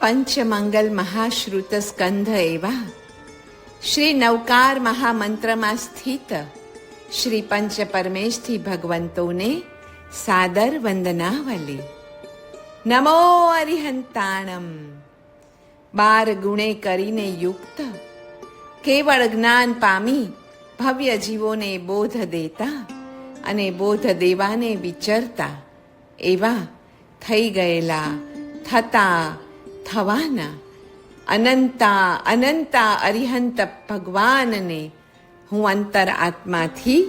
પંચમંગલ મહાશ્રુત સ્કંધ એવા શ્રી નવકાર મહામંત્રમાં સ્થિત શ્રી પંચ પરમેશથી ભગવંતોને સાદર વંદનાવલી. નમો અરિહંતાણમ. 12 ગુણે કરીને યુક્ત કેવળ જ્ઞાન પામી ભવ્ય જીવોને બોધ દેતા અને બોધ દેવાને વિચરતા એવા થઈ ગયેલા થતા થવાના અનંતા અરિહંત ભગવાનને હું અંતર આત્માથી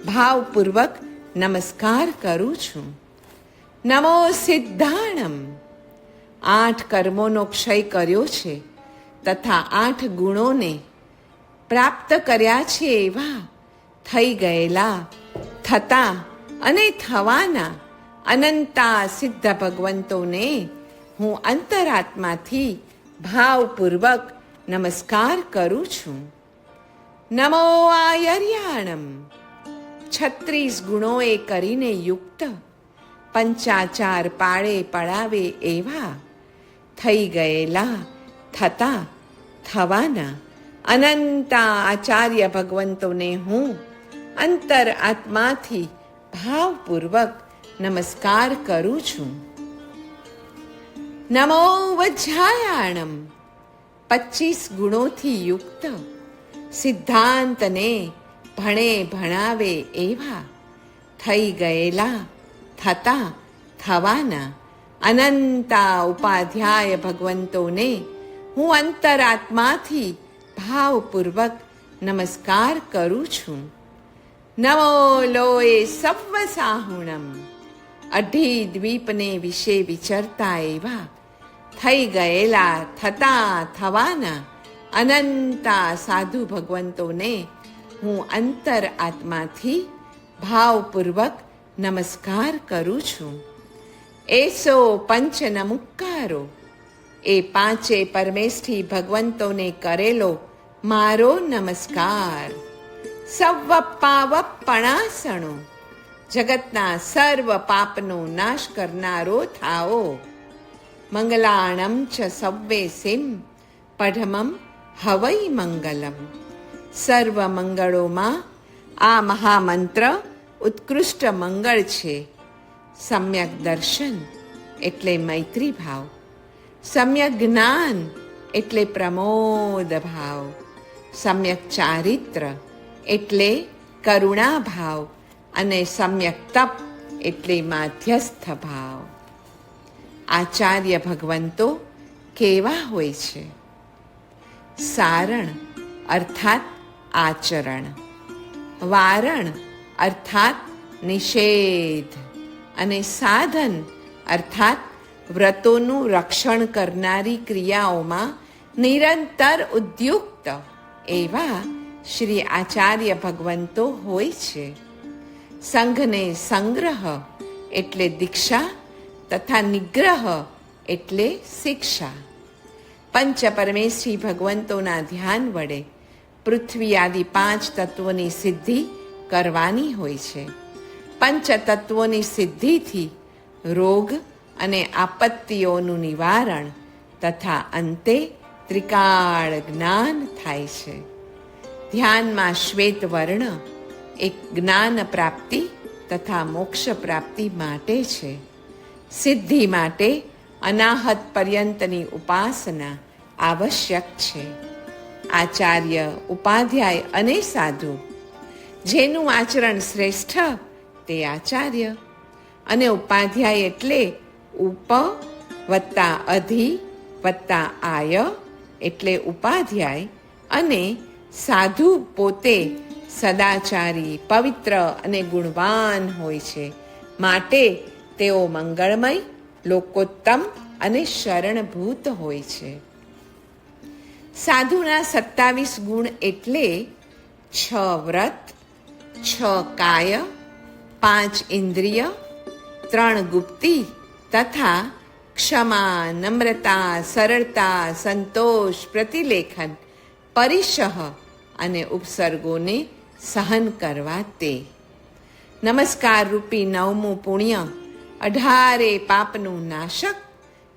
ભાવપૂર્વક નમસ્કાર કરું છું. નમો સિદ્ધાણમ. 8 કર્મોનો ક્ષય કર્યો છે તથા 8 ગુણોને પ્રાપ્ત કર્યા છે એવા થઈ ગયેલા થતા અને થવાના અનંતા સિદ્ધ ભગવંતોને હું અંતરાત્માથી ભાવપૂર્વક નમસ્કાર કરું છું. નમો આયર્યાણમ. 36 ગુણોએ કરીને યુક્ત પંચાચાર પાળે પડાવે એવા થઈ ગયેલા થતા થવાના અનંતા આચાર્ય ભગવંતોને હું અંતર આત્માથી ભાવપૂર્વક નમસ્કાર કરું છું. નમો વજ્જાયાણમ. 25 ગુણોથી યુક્ત સિદ્ધાંતને ભણાવે એવા થઈ ગયેલા થતા થવાના અનંતા ઉપાધ્યાય ભગવંતોને હું અંતરાત્માથી ભાવપૂર્વક નમસ્કાર કરું છું. નમો લોએ સવ્વ સાહુણમ. 18 દ્વીપને વિશે વિચરતા એવા થઈ ગયેલા થતા થવાના અનંતા સાધુ ભગવંતોને હું અંતર આત્માથી ભાવપૂર્વક નમસ્કાર કરું છું. એસો પંચ નમુક્કારો. એ 5 પરમેષ્ઠી ભગવંતોને કરેલો મારો નમસ્કાર. સવ્વ પાવપણાસણો. જગતના સર્વ પાપનો નાશ કરનારો થાઓ. મંગલાણમ ચ સવ્વેસિમ પઢમમ હવૈ મંગલમ. સર્વ મંગળોમાં આ મહામંત્ર ઉત્કૃષ્ટ મંગળ છે. સમ્યક દર્શન એટલે મૈત્રી ભાવ, સમ્યક જ્ઞાન એટલે પ્રમોદ ભાવ, સમ્યક ચારિત્ર એટલે કરુણા ભાવ અને સમ્યક તપ એટલે માધ્યસ્થ ભાવ. આચાર્ય ભગવંતો કેવા હોય છે? સારણ અર્થાત આચરણ, વારણ અર્થાત નિષેધ અને સાધન અર્થાત વ્રતોનું રક્ષણ કરનારી ક્રિયાઓમાં નિરંતર ઉદ્યુક્ત એવા શ્રી આચાર્ય ભગવંતો હોય છે. સંઘને સંગ્રહ એટલે દીક્ષા તથા નિગ્રહ એટલે શિક્ષા. પંચ પરમેશ્વરી ભગવંતોના ધ્યાન વડે પૃથ્વી આદિ 5 તત્વોની સિદ્ધિ કરવાની હોય છે. પંચ તત્વોની સિદ્ધિથી રોગ અને આપત્તિઓનું નિવારણ તથા અંતે ત્રિકાળ જ્ઞાન થાય છે. ધ્યાનમાં શ્વેત વર્ણ એક જ્ઞાન પ્રાપ્તિ તથા મોક્ષ પ્રાપ્તિ માટે છે. સિદ્ધિ માટે અનાહત પર્યંતની ઉપાસના આવશ્યક છે. આચાર્ય, ઉપાધ્યાય અને સાધુ જેનું આચરણ શ્રેષ્ઠ તે આચાર્ય, અને ઉપાધ્યાય એટલે ઉપ વત્તા અધિ વત્તા આય એટલે ઉપાધ્યાય, અને સાધુ પોતે સદાચારી, પવિત્ર અને ગુણવાન હોય છે. માટે તેઓ મંગળમય, લોકોત્તમ અને શરણભૂત હોય છે. સાધુના 27 ગુણ એટલે 6 વ્રત, 6 કાય, 5 ઇન્દ્રિય, 3 ગુપ્તિ તથા ક્ષમા, નમ્રતા, સરળતા, સંતોષ, પ્રતિલેખન, પરિશહ અને ઉપસર્ગોને સહન કરવા તે. નમસ્કાર રૂપી 9મું પુણ્ય 18 પાપનું નાશક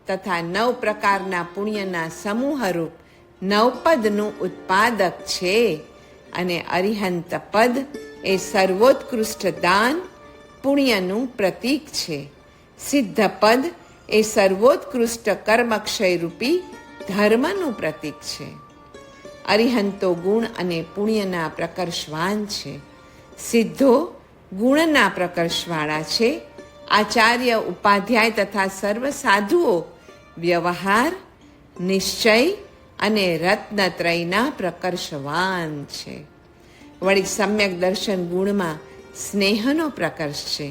તથા 9 પ્રકારના પુણ્યના સમૂહરૂપ નવપદનું ઉત્પાદક છે. અને અરિહંત પદ એ સર્વોત્કૃષ્ટ દાન પુણ્યનું પ્રતીક છે. સિદ્ધ પદ એ સર્વોત્કૃષ્ટ કર્મક્ષયરૂપી ધર્મનું પ્રતીક છે. અરિહંતો ગુણ અને પુણ્યના પ્રકર્ષવાન છે. સિદ્ધો ગુણના પ્રકર્ષવાળા છે. આચાર્ય, ઉપાધ્યાય તથા સર્વ સાધુઓ વ્યવહાર, નિશ્ચય અને રત્નત્રયના પ્રકર્ષવાન છે. વળી સમ્યક દર્શન ગુણમાં સ્નેહનો પ્રકર્ષ છે.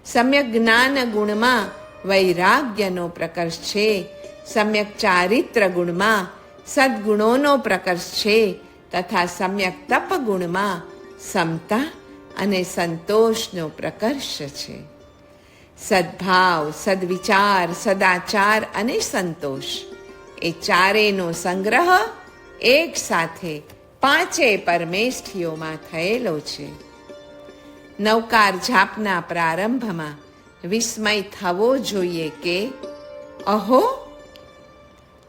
સમ્યક જ્ઞાન ગુણમાં વૈરાગ્યનો પ્રકર્ષ છે. સમ્યક ચારિત્ર ગુણમાં સદ્ગુણોનો પ્રકર્ષ છે. તથા સમ્યક તપ ગુણમાં સમતા અને સંતોષનો પ્રકર્ષ છે. સદ્ભાવ, સદ્વિચાર, સદાચાર અને સંતોષ એ ચારેયનો સંગ્રહ એક સાથે 5 પરમેષ્ઠીઓમાં થયેલો છે. નવકાર જાપના પ્રારંભમાં વિસ્મય થવો જોઈએ કે અહો,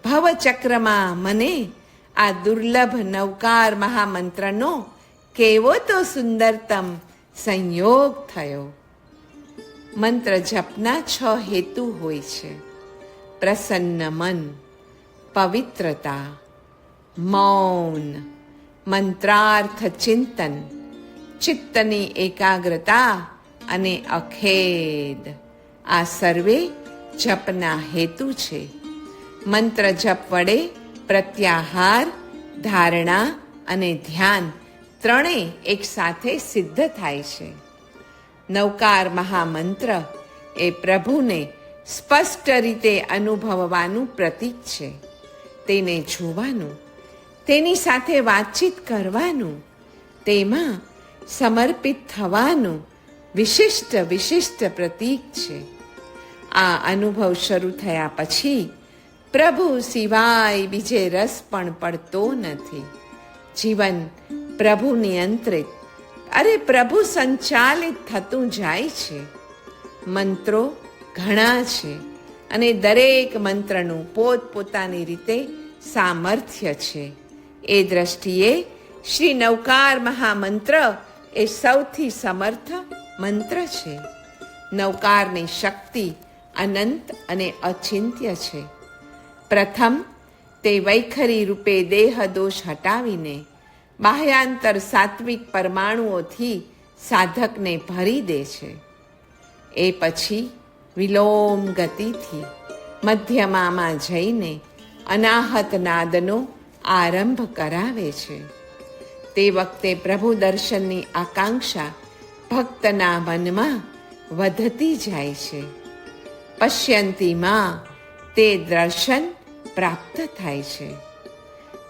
ભવચક્રમાં મને આ દુર્લભ નવકાર મહામંત્રનો કેવો તો સુંદરતમ સંયોગ થયો. મંત્ર જપના 6 હેતુ હોય છે: પ્રસન્ન મન, પવિત્રતા, મૌન, મંત્રાર્થ ચિંતન, ચિત્તની એકાગ્રતા અને અખેદ. આ સર્વે જપના હેતુ છે. મંત્ર જપ વડે પ્રત્યાહાર, ધારણા અને ધ્યાન ત્રણેય એક સાથે સિદ્ધ થાય છે. નવકાર મહામંત્ર એ પ્રભુને સ્પષ્ટ રીતે અનુભવવાનું પ્રતીક છે. તેને જોવાનું, તેની સાથે વાતચીત કરવાનું, તેમાં સમર્પિત થવાનું વિશિષ્ટ પ્રતીક છે. આ અનુભવ શરૂ થયા પછી પ્રભુ સિવાય બીજે રસ પણ પડતો નથી. જીવન પ્રભુ નિયંત્રિત, પ્રભુ સંચાલિત થતું જાય છે. મંત્રો ઘણા છે અને દરેક મંત્રનું પોતપોતાની રીતે સામર્થ્ય છે. એ દ્રષ્ટિએ શ્રી નવકાર મહામંત્ર એ સૌથી સમર્થ મંત્ર છે. નવકારની શક્તિ અનંત અને અચિંત્ય છે. પ્રથમ, તે વૈખરી રૂપે દેહ દોષ હટાવીને બાહ્યાંતર સાત્વિક પરમાણુઓથી સાધકને ભરી દે છે. એ પછી વિલોમ ગતિથી મધ્યમામાં જઈને અનાહત નાદનો આરંભ કરાવે છે. તે વખતે પ્રભુ દર્શનની આકાંક્ષા ભક્તના મનમાં વધતી જાય છે. પશ્યંતીમાં તે દર્શન પ્રાપ્ત થાય છે.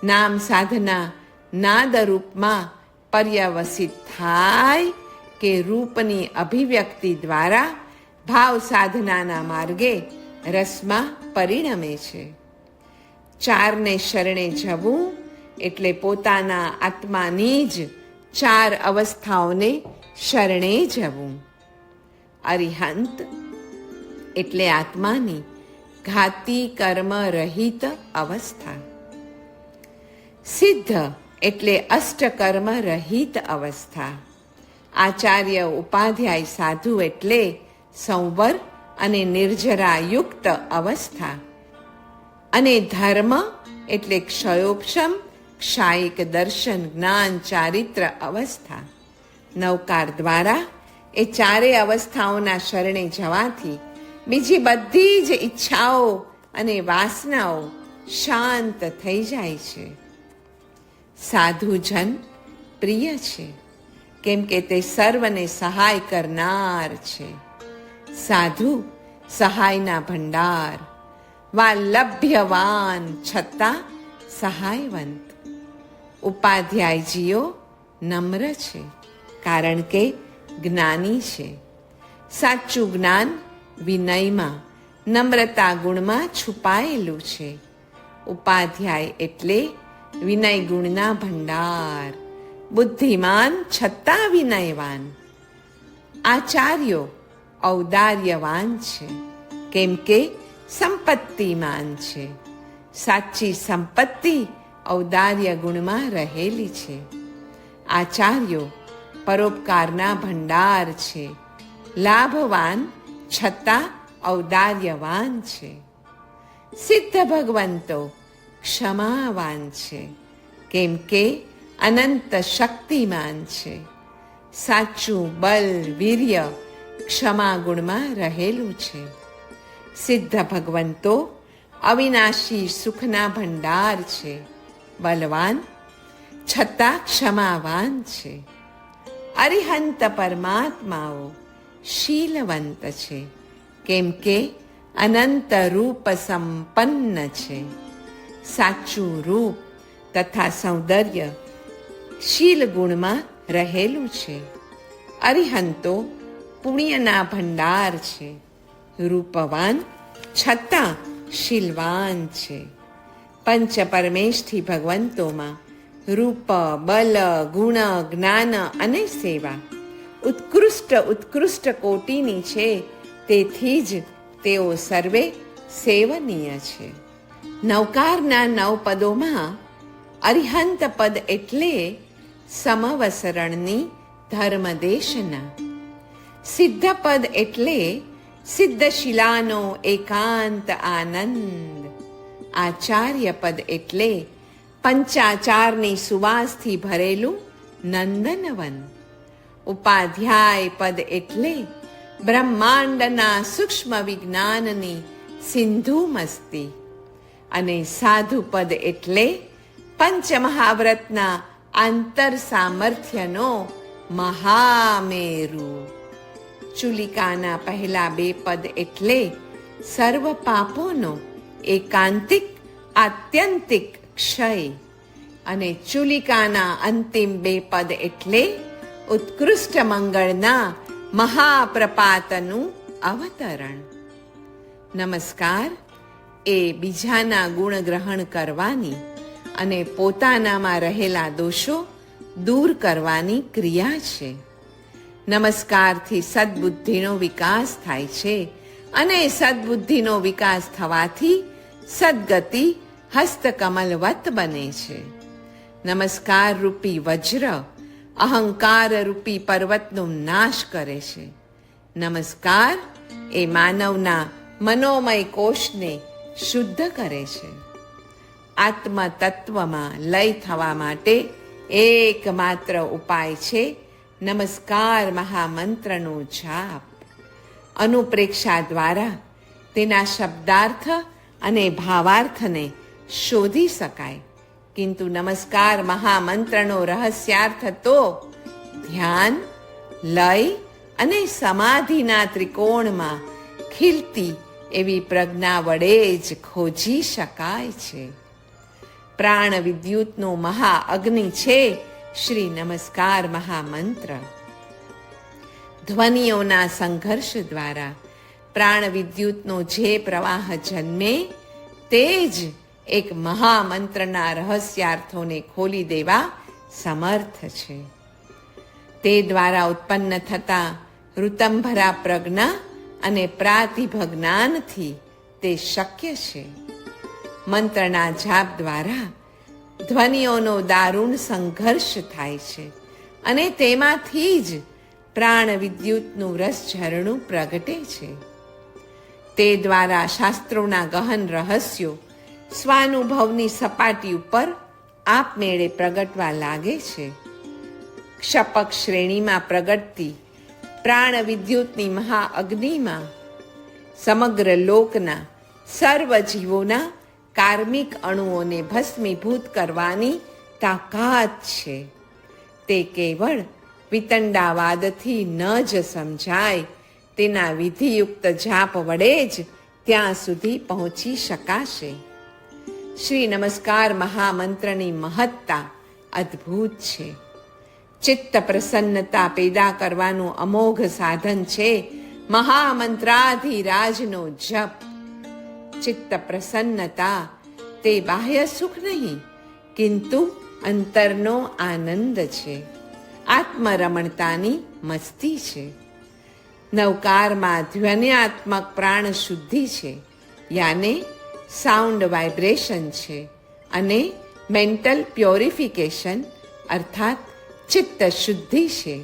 નામ સાધના નાદ રૂપમાં પર્યવસિત થાય કે રૂપની અભિવ્યક્તિ દ્વારા ભાવ સાધનાના માર્ગે રસમાં પરિણમે છે. 4ને શરણે જવું એટલે પોતાના આત્માની જ 4 અવસ્થાઓને શરણે જવું. અરિહંત એટલે આત્માની ઘાતી કર્મ રહિત અવસ્થા. સિદ્ધ એટલે અષ્ટકર્મ રહિત અવસ્થા. આચાર્ય, ઉપાધ્યાય, સાધુ એટલે સંવર અને નિર્જરાયુક્ત અવસ્થા. અને ધર્મ એટલે ક્ષયોપશમ, ક્ષાયિક દર્શન, જ્ઞાન, ચારિત્ર અવસ્થા. નવકાર દ્વારા એ 4 અવસ્થાઓના શરણે જવાથી બીજી બધી જ ઈચ્છાઓ અને વાસનાઓ શાંત થઈ જાય છે. સાધુજન પ્રિય છે, કેમ કે તે સર્વને સહાય કરનાર છે. સાધુ સહાયના ભંડાર, વાલ્લભ્યવાન છતાં સહાયવંત. ઉપાધ્યાયજીઓ નમ્ર છે, કારણ કે જ્ઞાની છે. સાચું જ્ઞાન વિનયમાં, નમ્રતા ગુણમાં છુપાયેલું છે. ઉપાધ્યાય એટલે વિનય ગુણના ભંડાર, બુદ્ધિમાન છતાં વિનયવાન. આચાર્યો ઔદાર્યવાન છે, કેમ કે સંપત્તિમાન છે. સાચી સંપત્તિ ઔદાર્ય ગુણમાં રહેલી છે. આચાર્યો પરોપકારના ભંડાર છે. લાભવાન છતાં ઔદાર્યવાન છે. સિદ્ધ ભગવંતો ક્ષમાવાન છે, કેમ કે અનંત શક્તિમાન છે. સાચું બલ વીર્ય ક્ષમા ગુણમાં રહેલું છે. સિદ્ધ ભગવંતો અવિનાશી સુખના ભંડાર છે. બલવાન છતાં ક્ષમાવાન છે. અરિહંત પરમાત્માઓ શીલવંત છે, કેમ કે અનંત રૂપ સંપન્ન છે. સાચું રૂપ તથા સૌંદર્ય શીલ ગુણમાં રહેલું છે. અરિહંતો પુણ્યના ભંડાર છે. રૂપવાન છતાં શીલવાન છે. પંચ પરમેષ્ઠી ભગવંતોમાં રૂપ, બલ, ગુણ, જ્ઞાન અને સેવા ઉત્કૃષ્ટ કોટીની છે. તેથી જ તેઓ સર્વે સેવનીય છે. નવકારના 9 પદોમાં અરિહંત પદ એટલે સમવસરણની ધર્મદેશના. સિદ્ધ પદ એટલે સિદ્ધશિલાનો એકાંત આનંદ. આચાર્ય પદ એટલે પંચાચારની સુવાસથી ભરેલું નંદનવન. ઉપાધ્યાય પદ એટલે બ્રહ્માંડના સૂક્ષ્મ વિજ્ઞાનની સિંધુ મસ્તી. અને સાધુ પદ એટલે પંચમહાવ્રતના આંતર સામર્થ્યનો મહામેરુ. ચુલિકાના પહેલા 2 પદ એટલે સર્વ પાપોનો એકાંતિક આત્યંતિક ક્ષય. અને ચુલિકાના અંતિમ 2 પદ એટલે ઉત્કૃષ્ટ મંગળના મહાપ્રપાતનું અવતરણ. નમસ્કાર એ બીજાના ગુણ ગ્રહણ કરવાની અને પોતાનામાં રહેલા દોષો દૂર કરવાની ક્રિયા છે. નમસ્કારથી સદબુદ્ધિનો વિકાસ થાય છે અને સદબુદ્ધિનો વિકાસ થવાથી સદગતિ હસ્તકમલવત બને છે. નમસ્કાર રૂપી વજ્ર અહંકાર રૂપી પર્વતનો નાશ કરે છે. નમસ્કાર એ માનવના મનોમય કોષને શુદ્ધ કરે છે. આત્મતત્વમાં લય થવા માટે એકમાત્ર ઉપાય છે નમસ્કાર મહામંત્રનો જાપ. અનુપ્રેક્ષા દ્વારા તેના શબ્દાર્થ અને ભાવાર્થને શોધી શકાય, કિંતુ નમસ્કાર મહામંત્રનો રહસ્યાર્થ તો ધ્યાન, લય અને સમાધિના ત્રિકોણમાં ખીલતી એવી પ્રજ્ઞા વડે જ ખોજી શકાય છે. પ્રાણ વિદ્યુતનો મહાઅગ્નિ છે શ્રી નમસ્કાર મહામંત્ર. ધ્વનિઓના સંઘર્ષ દ્વારા પ્રાણ વિદ્યુતનો જે પ્રવાહ જન્મે તે જ એક મહામંત્રના રહસ્યાર્થોને ખોલી દેવા સમર્થ છે. તે દ્વારા ઉત્પન્ન થતા ઋતંભરા પ્રજ્ઞા અને પ્રાતિભ જ્ઞાનથી તે શક્ય છે. મંત્રના જાપ દ્વારા ધ્વનિઓનો દારૂણ સંઘર્ષ થાય છે અને તેમાંથી જ પ્રાણ વિદ્યુતનું રસઝરણું પ્રગટે છે. તે દ્વારા શાસ્ત્રોના ગહન રહસ્યો સ્વાનુભવની સપાટી ઉપર આપમેળે પ્રગટવા લાગે છે. ક્ષપક શ્રેણીમાં પ્રગટતી પ્રાણ વિદ્યુતની મહાઅગ્નિમાં સમગ્ર લોકના સર્વ જીવોના કાર્મિક અણુઓને ભસ્મીભૂત કરવાની તાકાત છે. તે કેવળ વિતંડાવાદથી ન જ સમજાય, તેના વિધિયુક્ત જાપ વડે જ ત્યાં સુધી પહોંચી શકાશે. શ્રી નમસ્કાર મહામંત્રની મહત્તા અદ્ભુત છે. ચિત્ત પ્રસન્નતા પેદા કરવાનું અમોઘ સાધન છે મહામંત્રાધિરાજનો જપ. ચિત્ત પ્રસન્નતા તે બાહ્ય સુખ નહીં, કિંતુ અંતરનો આનંદ છે, આત્મરમણતાની મસ્તી છે. નવકારમાં ધ્વન્યાત્મક પ્રાણ શુદ્ધિ છે. યાને સાઉન્ડ વાઇબ્રેશન છે, અને મેન્ટલ પ્યોરિફિકેશન અર્થાત ચિત્ત શુદ્ધિ છે.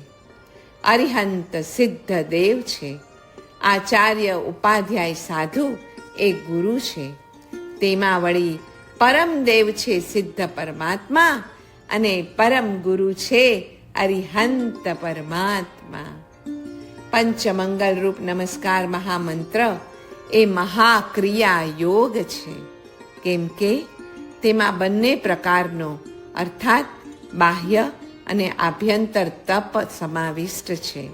અરિહંત સિદ્ધ દેવ છે. આચાર્ય ઉપાધ્યાય સાધુ એ ગુરુ છે. તેમાં વળી પરમ દેવ છે સિદ્ધ પરમાત્મા, અને પરમ ગુરુ છે અરિહંત પરમાત્મા. પંચમંગલ રૂપ નમસ્કાર મહામંત્ર એ મહાક્રિયા યોગ છે, કેમ કે તેમાં બંને પ્રકારનો અર્થાત બાહ્ય અને આભ્યંતર તપ સમાવિષ્ટ છે.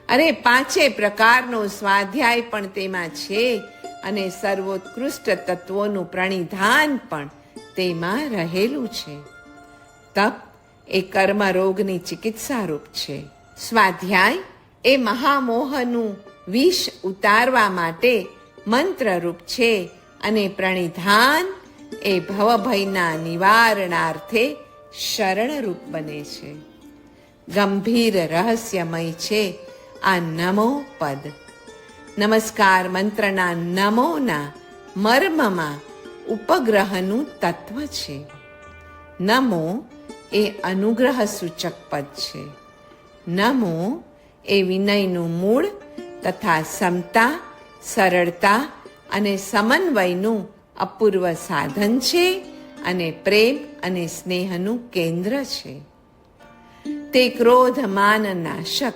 અરે પાંચે પ્રકારનો સ્વાધ્યાય પણ તેમાં છે, અને સર્વોત્કૃષ્ટ તત્વોનું પ્રણિધાન પણ તેમાં રહેલું છે. તપ એ કર્મ રોગની ચિકિત્સા રૂપ છે. સ્વાધ્યાય એ મહામોહનું વિષ ઉતારવા માટે મંત્રરૂપ છે, અને પ્રણિધાન એ ભવભયના નિવારણાર્થે શરણરૂપ બને છે. ગંભીર રહસ્યમય છે આ નમો પદ. નમસ્કાર મંત્રના નમોના મર્મમાં ઉપગ્રહનું તત્વ છે. નમો એ અનુગ્રહ સૂચક પદ છે. નમો એ વિનયનું મૂળ તથા સમતા, સરળતા અને સમન્વયનું અપૂર્વ સાધન છે, અને પ્રેમ અને સ્નેહનું કેન્દ્ર છે. તે ક્રોધ માન નાશક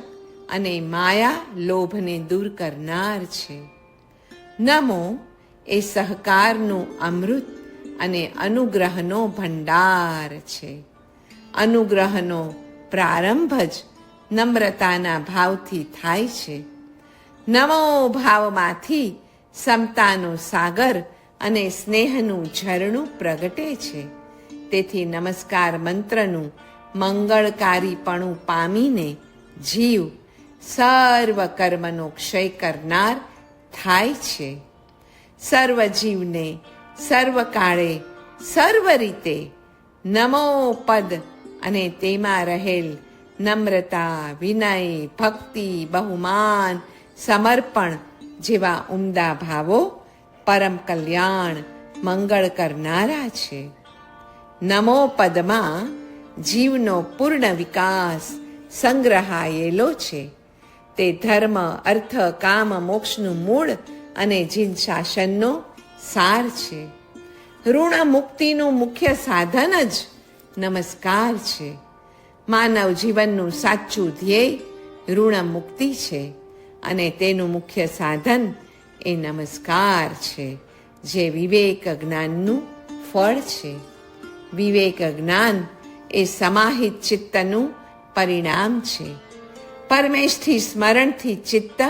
અને માયા લોભને દૂર કરનાર છે. નમો એ સહકારનું અમૃત અને અનુગ્રહનો ભંડાર છે. અનુગ્રહનો પ્રારંભ જ નમ્રતાના ભાવથી થાય છે. નમો ભાવમાંથી સમતાનો સાગર અને સ્નેહનું ઝરણું પ્રગટે છે. તેથી નમસ્કાર મંત્રનું મંગળકારીપણું પામીને જીવ સર્વ કર્મનો ક્ષય કરનાર થાય છે. સર્વ જીવને સર્વકાળે સર્વ રીતે નમો પદ અને તેમાં રહેલ નમ્રતા, વિનય, ભક્તિ, બહુમાન, સમર્પણ જેવા ઉમદા ભાવો પરમ કલ્યાણ મંગળ કરનારા છે. નમો પદમાં જીવનો પૂર્ણ વિકાસ સંગ્રહાયેલો છે. તે ધર્મ, અર્થ, કામ, મોક્ષનું મૂળ અને જીન શાસનનો સાર છે. ઋણ મુક્તિનું મુખ્ય સાધન જ નમસ્કાર છે. માનવ જીવનનું સાચું ધ્યેય ઋણ મુક્તિ છે, અને તેનું મુખ્ય સાધન એ નમસ્કાર છે, જે વિવેક જ્ઞાનનું ફળ છે. વિવેક જ્ઞાન એ સમાહિત ચિત્તનું પરિણામ છે. પરમેશથી સ્મરણથી ચિત્ત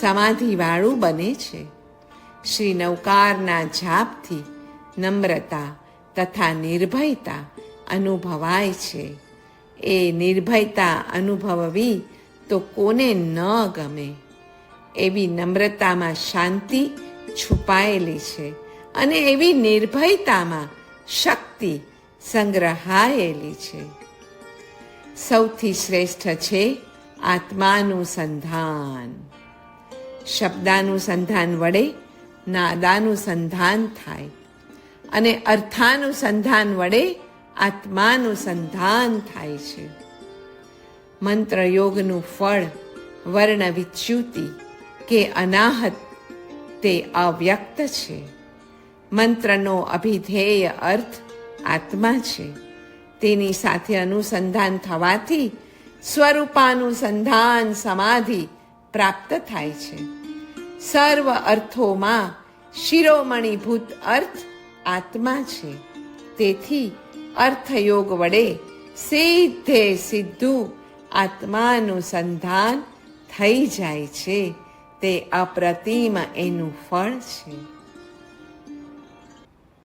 સમાધિવાળું બને છે. શ્રી નૌકારના જાપથી નમ્રતા તથા નિર્ભયતા અનુભવાય છે. એ નિર્ભયતા અનુભવવી તો કોને ન ગમે? એવી નમ્રતામાં શાંતિ છુપાયેલી છે, અને એવી નિર્ભયતામાં શક્તિ સંગ્રહાયેલી છે. સૌથી શ્રેષ્ઠ છે આત્માનું સંધાન. શબ્દાનું સંધાન વડે નાદાનું સંધાન થાય, અને અર્થાનું સંધાન વડે આત્માનું સંધાન થાય છે. મંત્રયોગનું ફળ વર્ણ વિચ્યુતિ કે અનાહત તે અવ્યક્ત છે. મંત્રનો અભિધેય અર્થ આત્મા છે. તેની સાથે અનુસંધાન થવાથી સ્વરૂપાનુસંધાન સમાધિ પ્રાપ્ત થાય છે. સર્વ અર્થોમાં શિરોમણીભૂત અર્થ આત્મા છે. તેથી અર્થયોગ વડે સીધે સીધું આત્માનું સંધાન થઈ જાય છે. તે અપ્રતિમ એનું ફળ છે.